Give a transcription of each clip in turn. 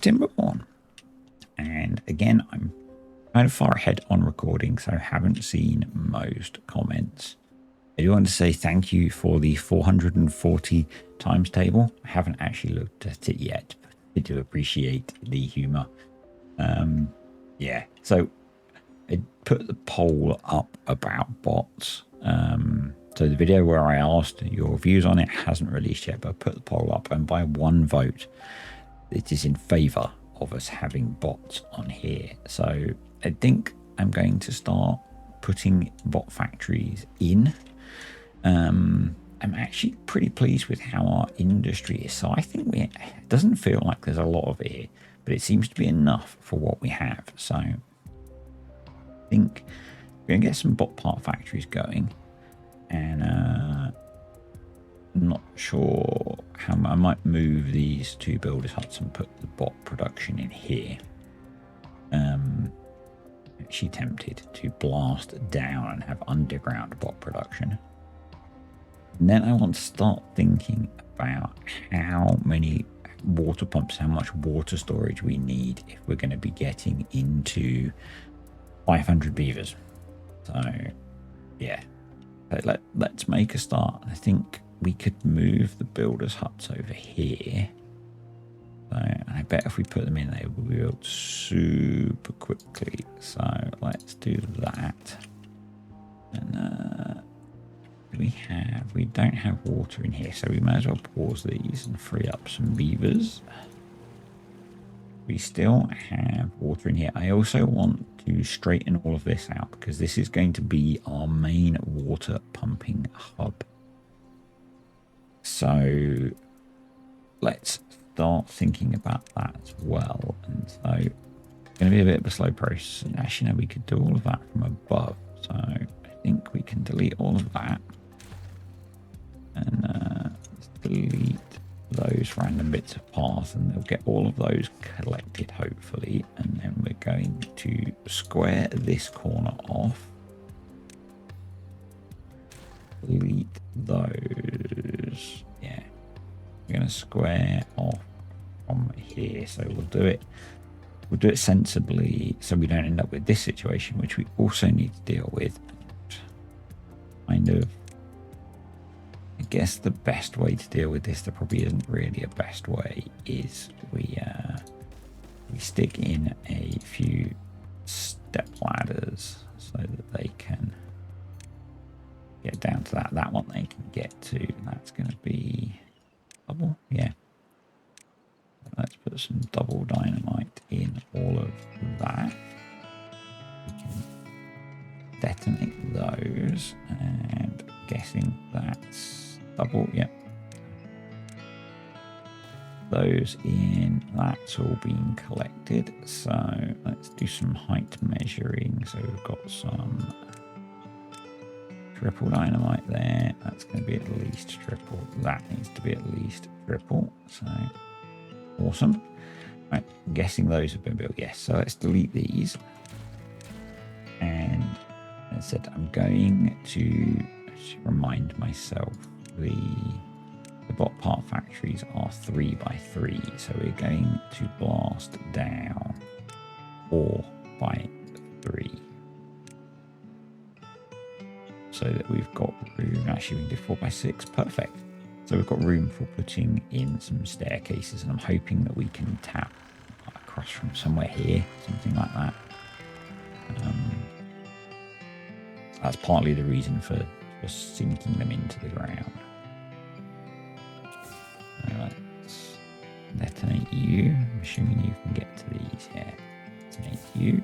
TimberBorn. And again, I'm kind of far ahead on recording, so I haven't seen most comments. I do want to say thank you for the 440 times table. I haven't actually looked at it yet, but I do appreciate the humor. Yeah, so I put the poll up about bots. So the video where I asked your views on it hasn't released yet, but I put the poll up, and by one vote, it is in favor of us having bots on here. So I think I'm going to start putting bot factories in. I'm actually pretty pleased with how our industry is. So I think it doesn't feel like there's a lot of it here, but it seems to be enough for what we have. So I think we're going to get some bot part factories going. And I'm not sure how I might move these two builders huts and put the bot production in here. Actually tempted to blast down and have underground bot production. And then I want to start thinking about how many water pumps, how much water storage we need if we're going to be getting into 500 beavers. So yeah. So let's make a start. I think we could move the builders' huts over here. So I bet if we put them in, they will be built super quickly. So let's do that. And we don't have water in here, so we may as well pause these and free up some beavers. We still have water in here. I also want to straighten all of this out because this is going to be our main water pumping hub. So let's start thinking about that as well. And so it's going to be a bit of a slow process. And actually, no, we could do all of that from above. So I think we can delete all of that. And let's delete those random bits of path, and they'll get all of those collected hopefully. And then we're going to square this corner off, delete those. Yeah, we're going to square off from here, so we'll do it sensibly so we don't end up with this situation, which we also need to deal with. Kind of, I guess the best way to deal with this, there probably isn't really a best way, is we stick in a few step ladders so that they can get down to that one they can get to. That's going to be double, yeah. Let's put some double dynamite in all of that. We can detonate those, and guessing that's double, yep. Those in, that's all being collected. So let's do some height measuring. So we've got some triple dynamite there. That's going to be at least triple. That needs to be at least triple. So awesome. Right, I'm guessing those have been built. Yes. So let's delete these. And as I said, I'm going to remind myself the bot part factories are 3 by 3, so we're going to blast down 4 by 3 so that we've got room. Actually, we can do 4 by 6. Perfect. So we've got room for putting in some staircases, and I'm hoping that we can tap across from somewhere here, something like that. That's partly the reason for sinking them into the ground. Let's detonate you. I'm assuming you can get to these. Yeah. Detonate you.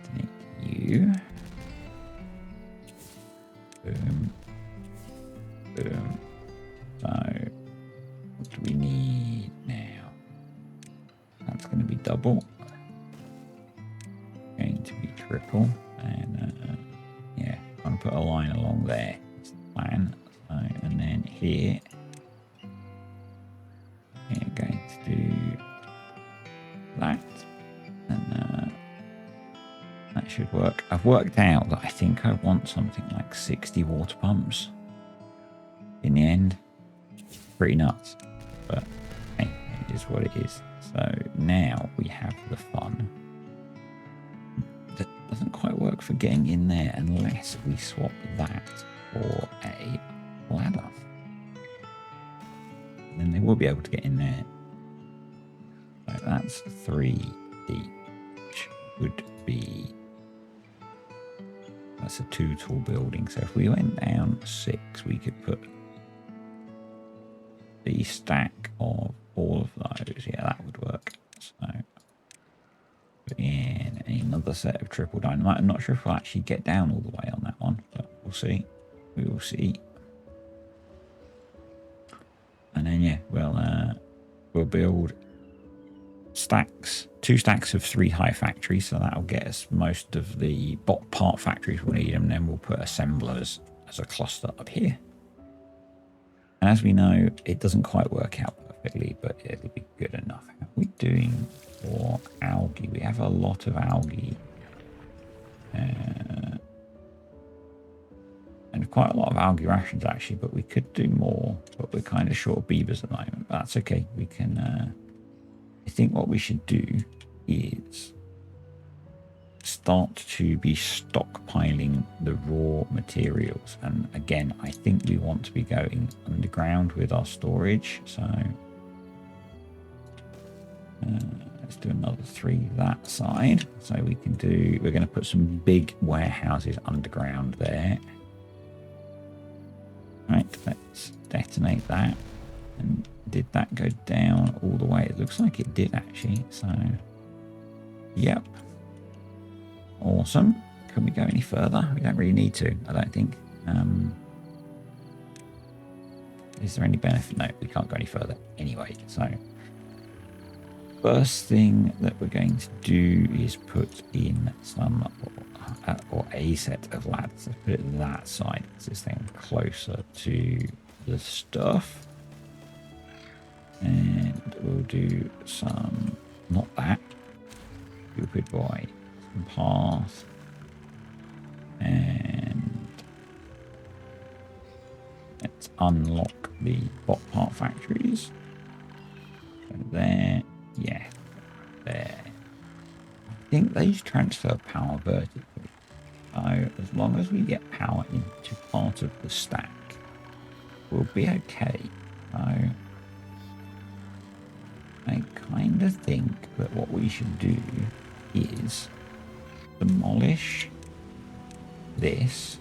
Detonate you. Boom. Boom. So, what do we need now? That's going to be double. Going to be triple. And, yeah, I'm going to put a line along there. That's the plan. And then here, we're going to do that, and that should work. I've worked out that I think I want something like 60 water pumps in the end. Pretty nuts, but is what it is. So now we have the fun. That doesn't quite work for getting in there unless we swap that for a ladder. And then they will be able to get in there. So that's 3 deep, which would be... That's a 2 tall building. So if we went down 6, we could put the stack of all of those. Yeah, that would work. So put in another set of triple dynamite. I'm not sure if we'll actually get down all the way on that one, but we'll see. We will see. And then yeah, we'll build stacks, 2 stacks of 3 high factories, so that'll get us most of the bot part factories we'll need, and then we'll put assemblers as a cluster up here. And as we know, it doesn't quite work out perfectly, but it'll be good enough. How are we doing for algae? We have a lot of algae. And quite a lot of algae rations actually, but we could do more, but we're kind of short of beavers at the moment, but that's okay. We can, I think what we should do is start to be stockpiling the raw materials. And again, I think we want to be going underground with our storage. So let's do another 3 that side. So we can do, we're going to put some big warehouses underground there. Right, let's detonate that. And did that go down all the way? It looks like it did actually. So, yep. Awesome. Can we go any further? We don't really need to, I don't think. Is there any benefit? No, we can't go any further anyway. So, first thing that we're going to do is put in some, or a set of ladders. Let's put it that side. This thing closer to the stuff. And we'll do some, not that, stupid boy, some path. And let's unlock the bot part factories. So there, yeah, there. I think these transfer power vertically. So as long as we get power into part of the stack, we'll be okay. So I kind of think that what we should do is demolish this,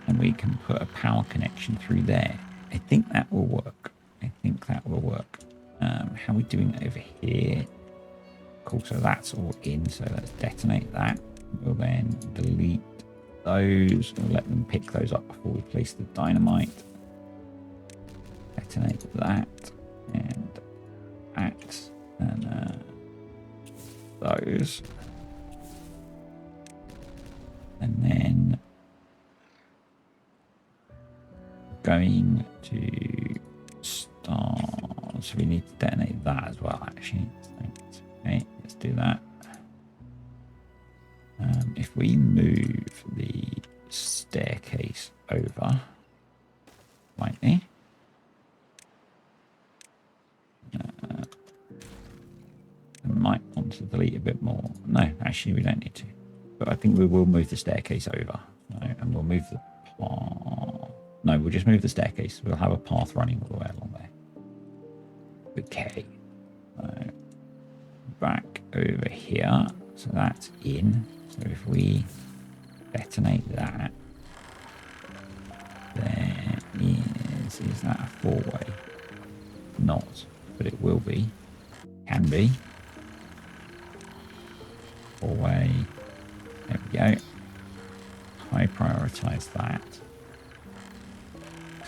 and we can put a power connection through there. I think that will work. I think that will work. How are we doing over here? Cool, so that's all in, so let's detonate that. We'll then delete those and let them pick those up before we place the dynamite. Detonate that and that and those. And then going to start, so we need to detonate that as well actually. Okay, let's do that. If we move the staircase over slightly, I might want to delete a bit more. No, actually we don't need to. But I think we will move the staircase over. So, and we'll move the path. No, we'll just move the staircase. We'll have a path running all the way along there. Okay. So back over here. So that's in. So if we detonate that, there is that a 4-way? Not, but it will be. Can be. 4-way. There we go. High prioritize that.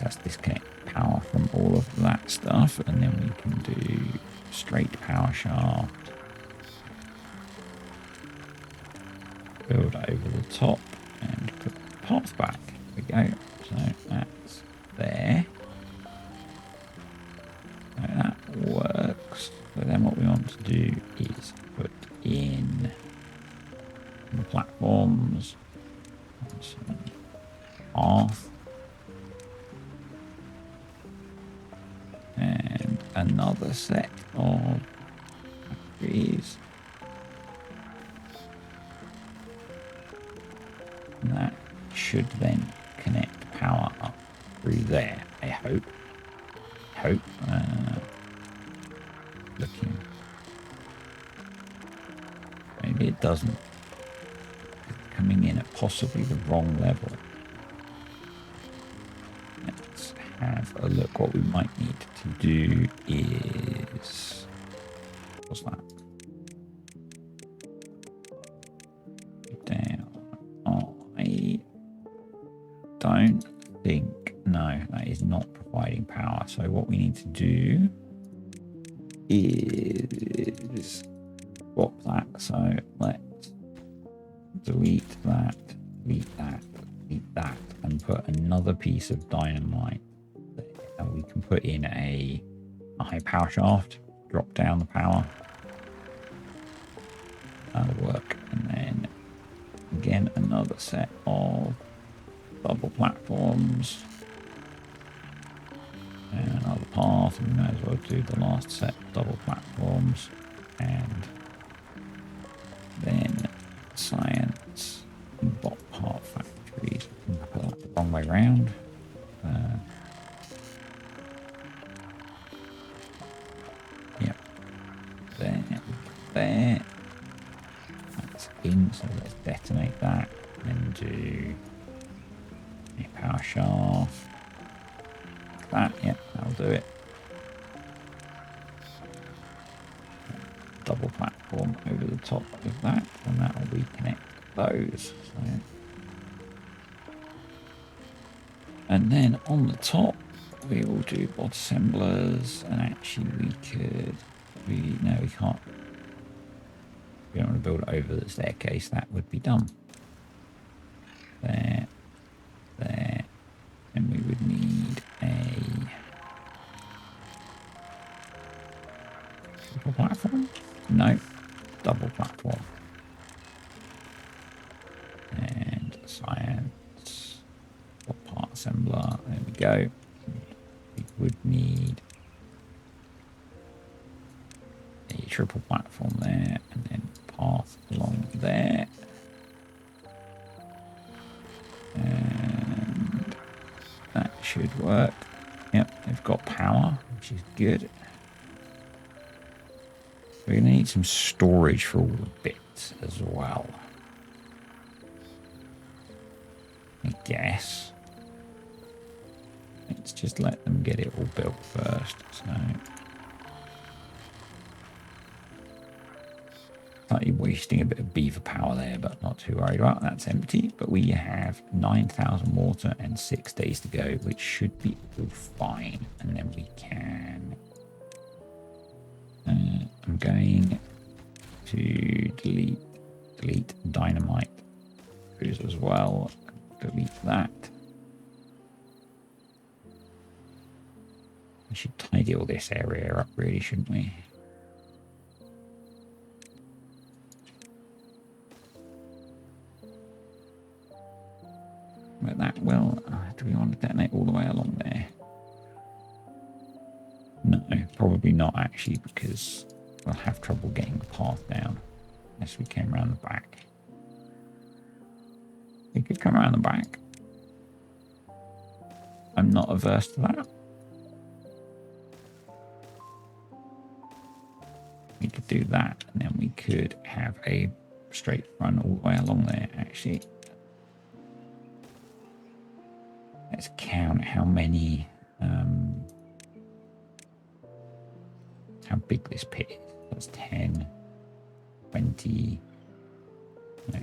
Let's disconnect power from all of that stuff, and then we can do straight power shaft. Build over the top and put the path back. There we go. So that's there. So that works. So then what we want to do is put in the platforms, some path, another set of batteries. And that should then connect power up through there, I hope. Looking. Maybe it doesn't. It's coming in at possibly the wrong level. Let's have a look. What we might need to do is... What's that? Down. I don't think... No, that is not providing power. So what we need to do is swap that. So let's delete that, delete that, delete that, and put another piece of dynamite there. And we can put in a high power shaft, drop down the power. That'll work. And then again, another set of double platforms. And another path. We may as well do the last set of double platforms. And then science bot part factories. Put that the wrong way round. Yep. There. That's in, so let's detonate that. And do a power shaft. That, yeah, that'll do it. Double platform over the top of that, and that'll reconnect those. So. And then on the top, we will do bot assemblers, and actually we could, no, we can't. We don't want to build it over the staircase, that would be dumb. There, and we would need a triple platform? No, double platform. And science, part assembler, there we go. We would need a triple platform there, and then path along there. And that should work. Yep, they've got power, which is good. We're going to need some storage for all the bits as well. I guess. Let's just let them get it all built first. So, slightly wasting a bit of beaver power there, but not too worried about. That's empty. But we have 9,000 water and 6 days to go, which should be all fine. And then we can... I'm going to delete dynamite as well. Delete that. We should tidy all this area up, really, shouldn't we? But that will... do we want to detonate all the way along there? No, probably not actually, because we'll have trouble getting the path down unless we came around the back. We could come around the back. I'm not averse to that. We could do that, and then we could have a straight run all the way along there, actually. Let's count how many... how big this pit is. That's 10, 20, no.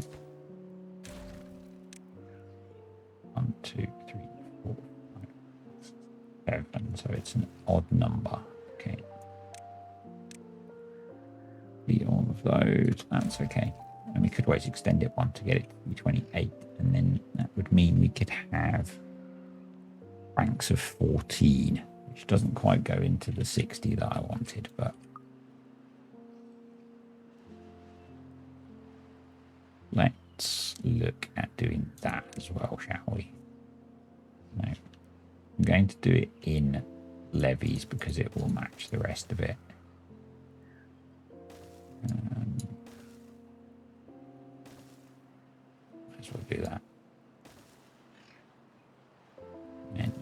1, 2, 3, 4, 5, 7. So it's an odd number. Okay. Be all of those. That's okay. And we could always extend it one to get it to 28. And then that would mean we could have ranks of 14. Which doesn't quite go into the 60 that I wanted, but let's look at doing that as well, shall we? No, I'm going to do it in levies because it will match the rest of it. Might as well do that. And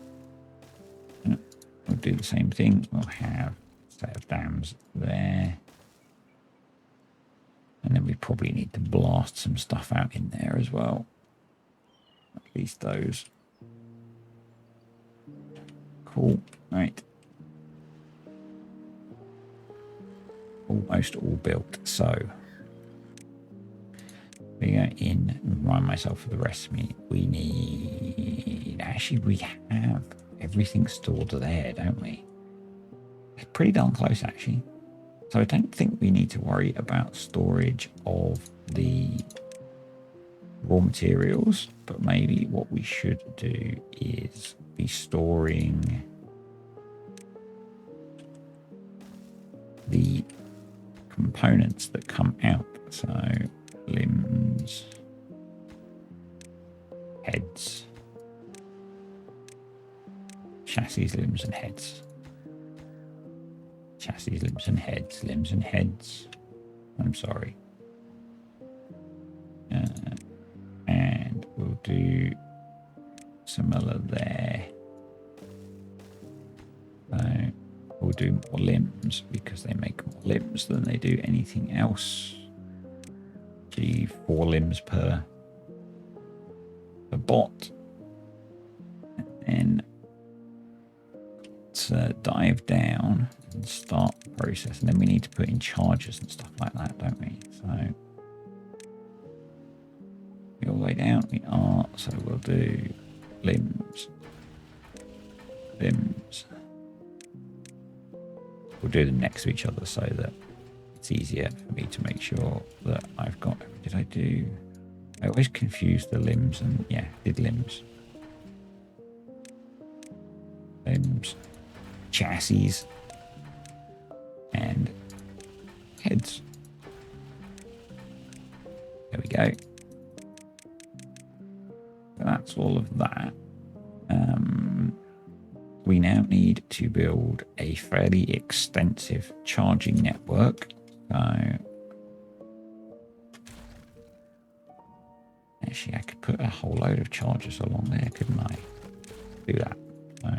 we'll do the same thing. We'll have a set of dams there. And then we probably need to blast some stuff out in there as well. At least those. Cool. Right. Almost all built. So we go in and remind myself of the recipe. We need... Actually, we have everything stored there, don't we? It's pretty darn close, actually. So I don't think we need to worry about storage of the raw materials, but maybe what we should do is be storing the components that come out. So limbs, heads, chassis, limbs and heads. Chassis, limbs and heads, limbs and heads. I'm sorry. And we'll do similar there. So we'll do more limbs because they make more limbs than they do anything else. Gee, 4 limbs per bot. And then let's dive down and start the process. And then we need to put in charges and stuff like that, don't we? So we're all the way down. We are. So we'll do limbs. Limbs. We'll do them next to each other so that it's easier for me to make sure that I've got... Did I do... I always confuse the limbs and... Yeah, did limbs. Limbs. Chassis. And heads. There we go. So that's all of that. We now need to build a fairly extensive charging network. So actually, I could put a whole load of chargers along there, couldn't I? Do that. So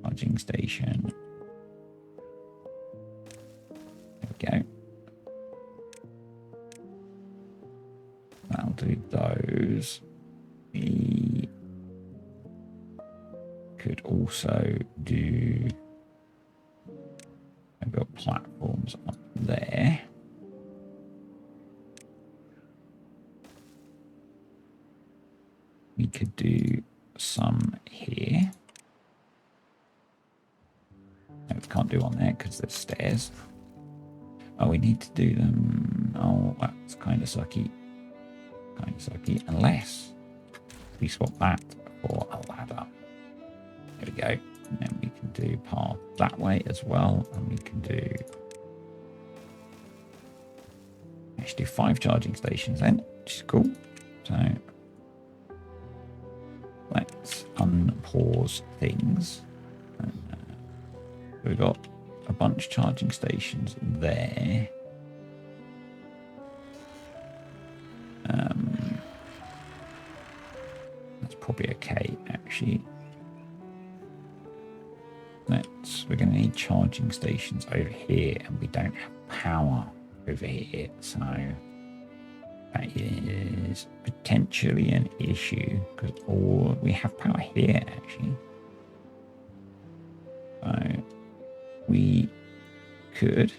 charging station. There we go. That'll do those. We could also do... I've got platforms up there. We could do some here. No, we can't do on there because there's stairs. Oh, we need to do them... Oh, that's kind of sucky. Kind of sucky. Unless we swap that for a ladder. There we go. And then we can do path that way as well. And we can do... Actually do 5 charging stations then, which is cool. So let's unpause things. And, we've got a bunch of charging stations there. That's probably okay, actually. We're going to need charging stations over here, and we don't have power over here, so that is potentially an issue because we have power here actually. So we could...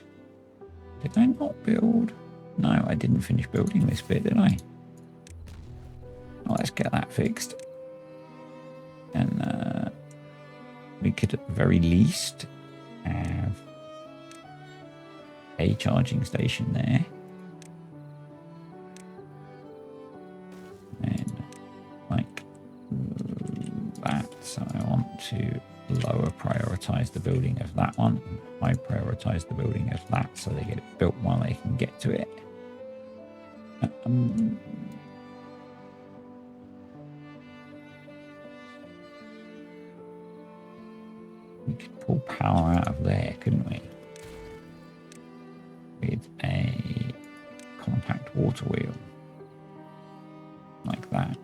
Did I not build? No, I didn't finish building this bit, did I? Well, let's get that fixed. And we could at the very least have a charging station there. And like that. So I want to lower prioritize the building of that one. High prioritize the building of that so they get it built while they can get to it. there, couldn't we? With a compact water wheel. Like that.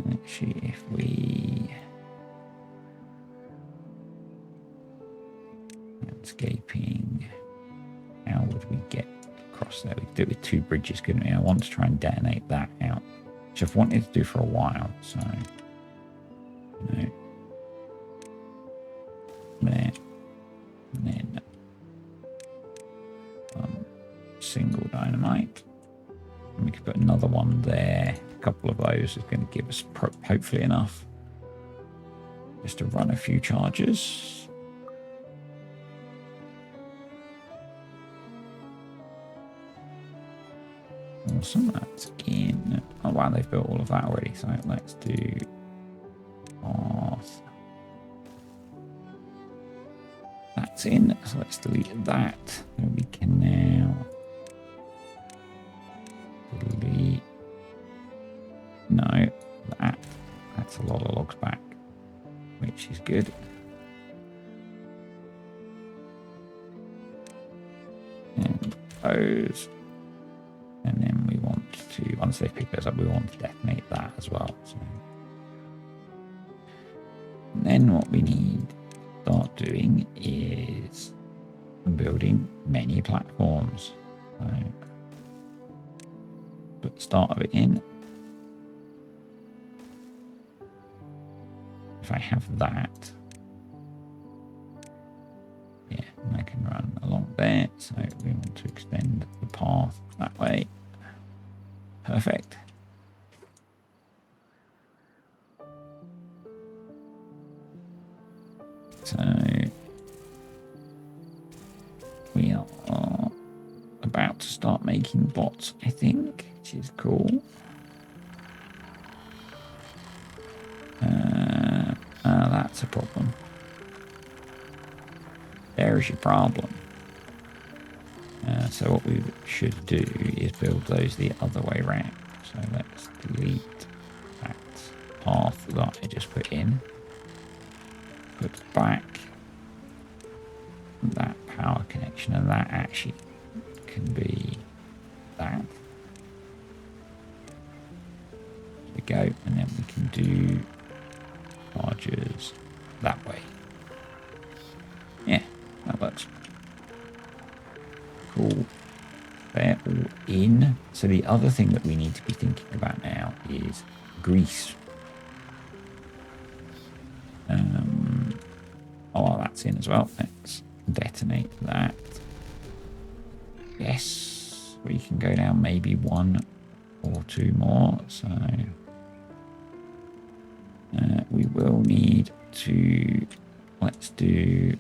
Let's see if we... Landscaping. How would we get across there? We could do it with 2 bridges, couldn't we? I want to try and detonate that out, which I've wanted to do for a while, so... No. There. And then... single dynamite. And we could put another one there. A couple of those is going to give us hopefully enough just to run a few charges. Awesome, that's in. Oh wow, they've built all of that already. So let's do path. That's in. So let's delete that. And we can now delete. No, that's a lot of logs back, which is good. And those. And then we want to, once they pick those up, we want to detonate that as well. So. And then what we need to start doing is building many platforms. So put the start of it in. If I have that, yeah, I can run along there. So we want to extend the path that way. Perfect. So we are about to start making bots, I think, which is cool. That's a problem. There's your problem. So what we should do is build those the other way around. So let's delete that path that I just put in. Put back that power connection, and that actually can be that. There we go, and then we can do charges that way. Yeah, that works. Cool. They're all in. So the other thing that we need to be thinking about now is grease. Oh, that's in as well. Let's detonate that. Yes, we can go down maybe 1 or 2 more. So we will need to, let's do,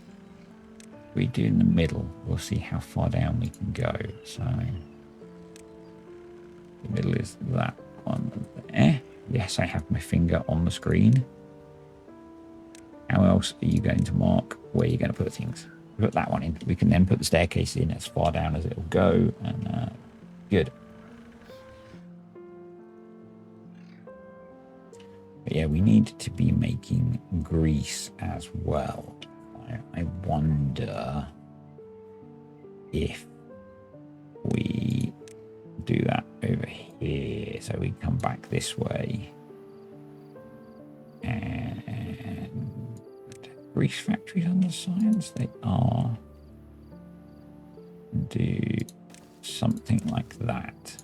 we do in the middle. We'll see how far down we can go. So the middle is that one there. Yes, I have my finger on the screen. How else are you going to mark where you're going to put things? Put that one in. We can then put the staircase in as far down as it'll go. And good. But yeah, we need to be making grease as well. I wonder if we do that over here. So we come back this way. And grease factories on the sides, they are. Do something like that.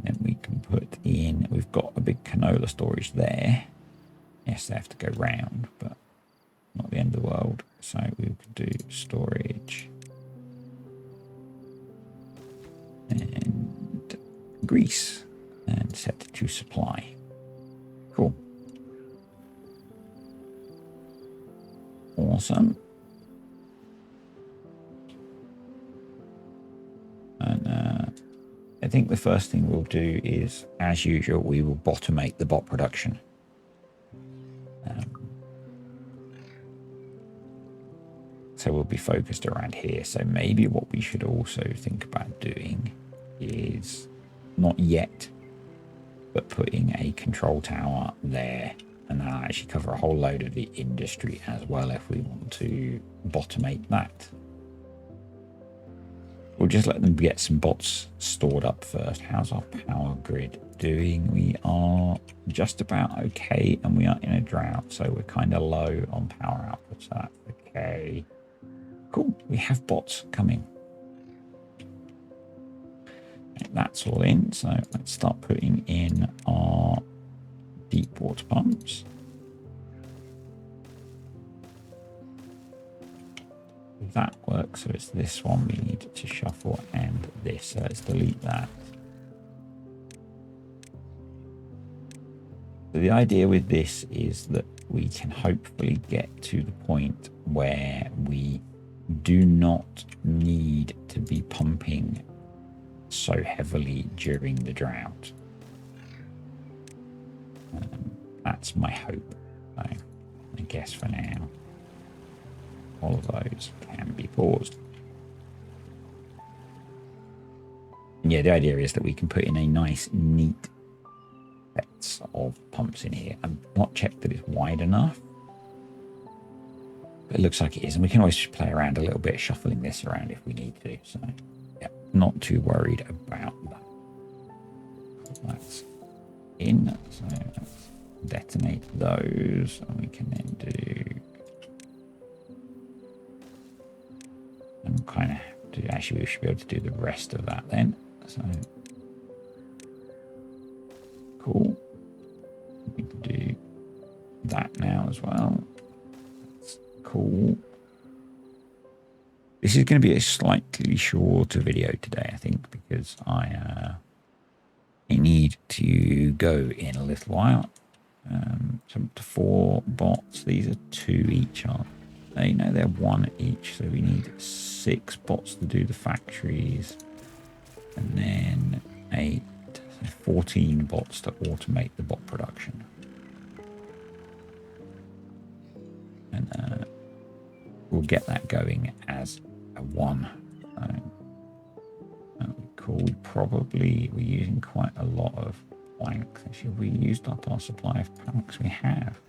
Then we can put in, we've got a big canola storage there. Yes, they have to go round, but not the end of the world. So we could do storage and grease and set it to supply. Cool. Awesome. And I think the first thing we'll do is, as usual, we will automate the bot production. So we'll be focused around here. So maybe what we should also think about doing is, not yet, but putting a control tower there, and that'll actually cover a whole load of the industry as well if we want to automate that. We'll just let them get some bots stored up first. How's our power grid doing? We are just about okay, and we are in a drought, so we're kind of low on power output, so that's okay. Cool, we have bots coming. That's all in, so let's start putting in our deep water pumps. That works, so it's this one we need to shuffle, and this, so let's delete that. So the idea with this is that we can hopefully get to the point where we do not need to be pumping so heavily during the drought. That's my hope. So I guess for now, all of those can be paused. And yeah, the idea is that we can put in a nice, neat sets of pumps in here. I've not checked that it's wide enough, but it looks like it is. And we can always just play around a little bit, shuffling this around if we need to. So yeah, not too worried about that. That's in. So let's detonate those, and we can then do. And kind of do. Actually, we should be able to do the rest of that then. So cool. We can do that now as well. That's cool. This is going to be a slightly shorter video today, I think, because I need to go in a little while. So up to 4 bots. These are 2 each, aren't they? No, they're 1 each. So we need 6 bots to do the factories, and then 8, so 14 bots to automate the bot production. And we'll get that going as a 1. Cool. We're using quite a lot of planks. Actually, we used up our supply of planks we have.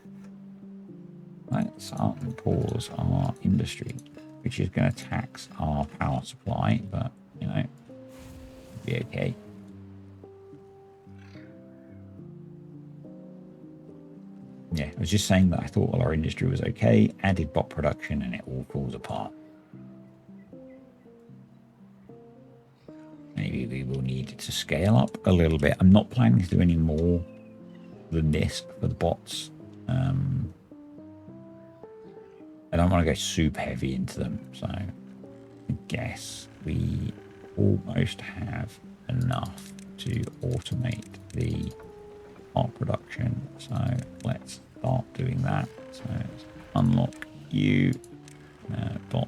Let's start and pause our industry, which is going to tax our power supply, but you know, it'll be okay. Yeah, I was just saying that I thought all our industry was okay, added bot production, and it all falls apart. Maybe we will need to scale up a little bit. I'm not planning to do any more than this for the bots. I don't want to go super heavy into them, so I guess we almost have enough to automate the art production. So let's start doing that. So let's unlock you, bot.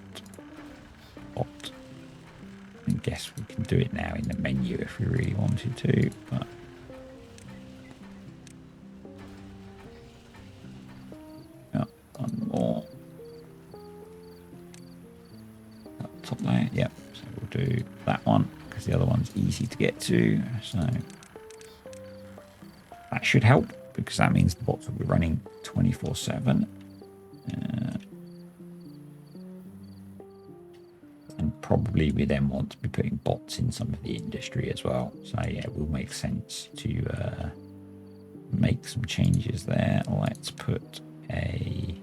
I guess we can do it now in the menu if we really wanted to, but one more. Top layer, yep. So we'll do that one because the other one's easy to get to. So that should help because that means the bots will be running 24/7. And probably we then want to be putting bots in some of the industry as well. So yeah, it will make sense to make some changes there. Let's put a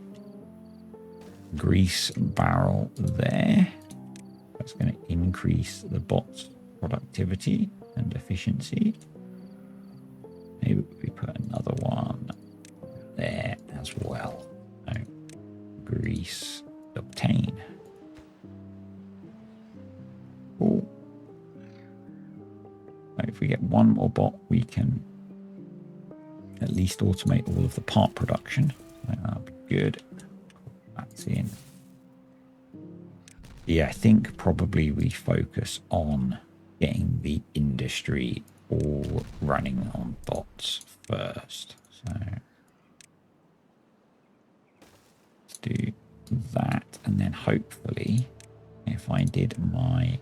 grease barrel there. That's going to increase the bot's productivity and efficiency. Maybe we put another one there as well. So, grease obtain. Cool. So if we get one more bot, we can at least automate all of the part production. So that'll be good. That's in. Yeah, I think probably we focus on getting the industry all running on bots first. So let's do that, and then hopefully if I did my,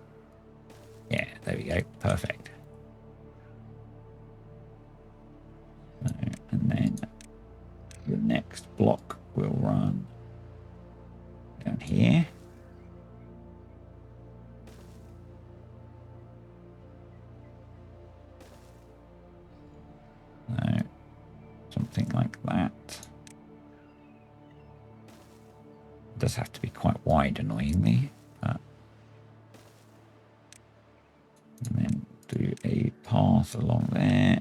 yeah, there we go, perfect. next block will run down here. So something like that. It does have to be quite wide, annoyingly. But and then do a path along there.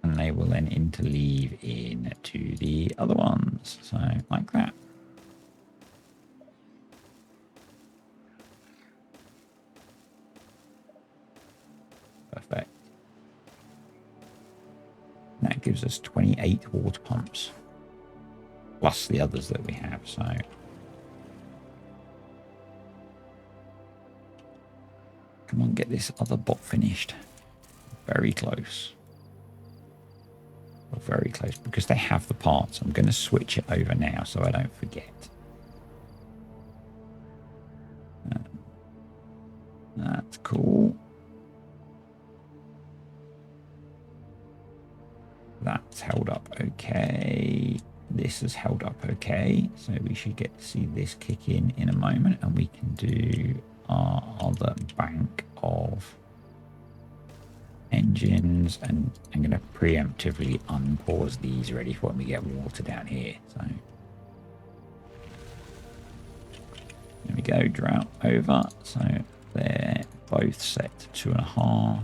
And they will then interleave into the other ones. So like that. Perfect. That gives us 28 water pumps. Plus the others that we have, so. Come on, get this other bot finished. Very close. Very close, because they have the parts. I'm going to switch it over now so I don't forget. That's cool. That's held up okay. This has held up okay. So we should get to see this kick in a moment, and we can do our other bank of engines, and I'm going to preemptively unpause these ready for when we get water down here. So there we go, drought over. So they're both set to 2.5.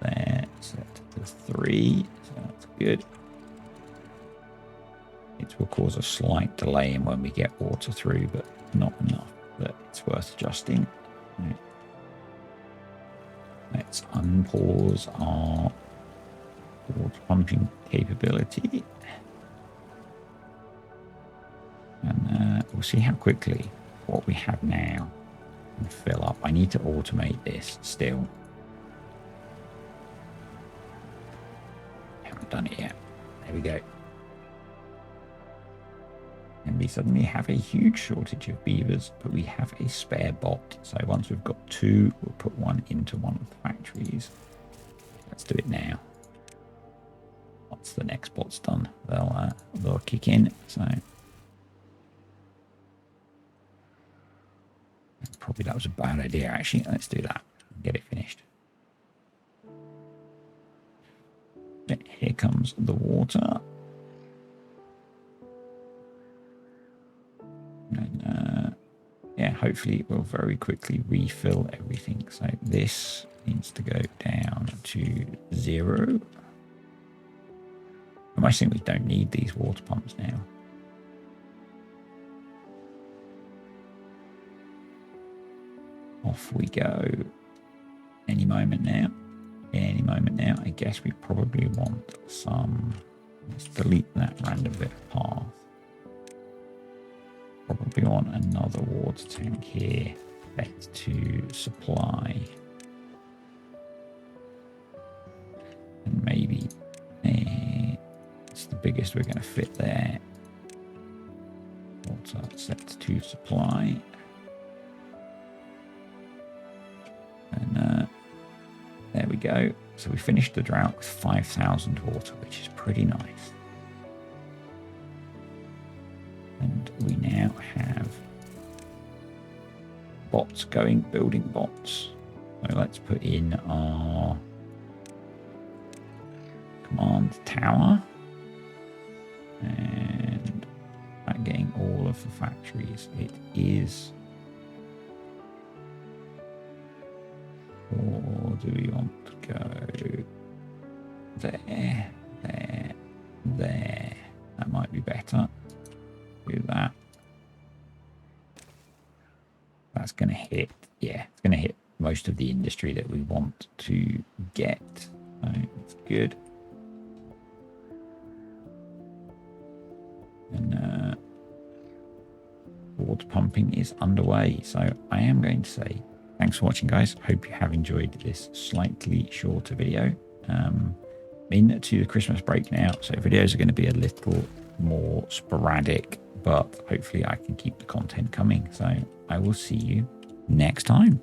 They're set to 3, so that's good. It will cause a slight delay in when we get water through, but not enough that it's worth adjusting. Right. Let's unpause our water pumping capability. And we'll see how quickly what we have now can fill up. I need to automate this still. Haven't done it yet. There we go. And we suddenly have a huge shortage of beavers, but we have a spare bot. So once we've got 2, we'll put 1 into one of the factories. Let's do it now. Once the next bot's done, they'll kick in. So probably that was a bad idea, actually. Let's do that and get it finished. Here comes the water. And yeah, hopefully it will very quickly refill everything. So this needs to go down to 0. I think we don't need these water pumps now. Off we go. Any moment now. Any moment now. I guess we probably want some. Let's delete that random bit of path. Probably want another water tank here set to supply. And maybe it's the biggest we're going to fit there. Water set to supply. And there we go. So we finished the drought with 5,000 water, which is pretty nice. And we now have bots going, building bots. So let's put in our command tower. And back getting all of the factories. It is. Or do we want to go there, there, there? That might be better. Do that. That's going to hit, yeah, it's going to hit most of the industry that we want to get. So it's good. And water pumping is underway. So I am going to say thanks for watching, guys. Hope you have enjoyed this slightly shorter video. Into the Christmas break now, so videos are going to be a little more sporadic, but hopefully I can keep the content coming. So I will see you next time.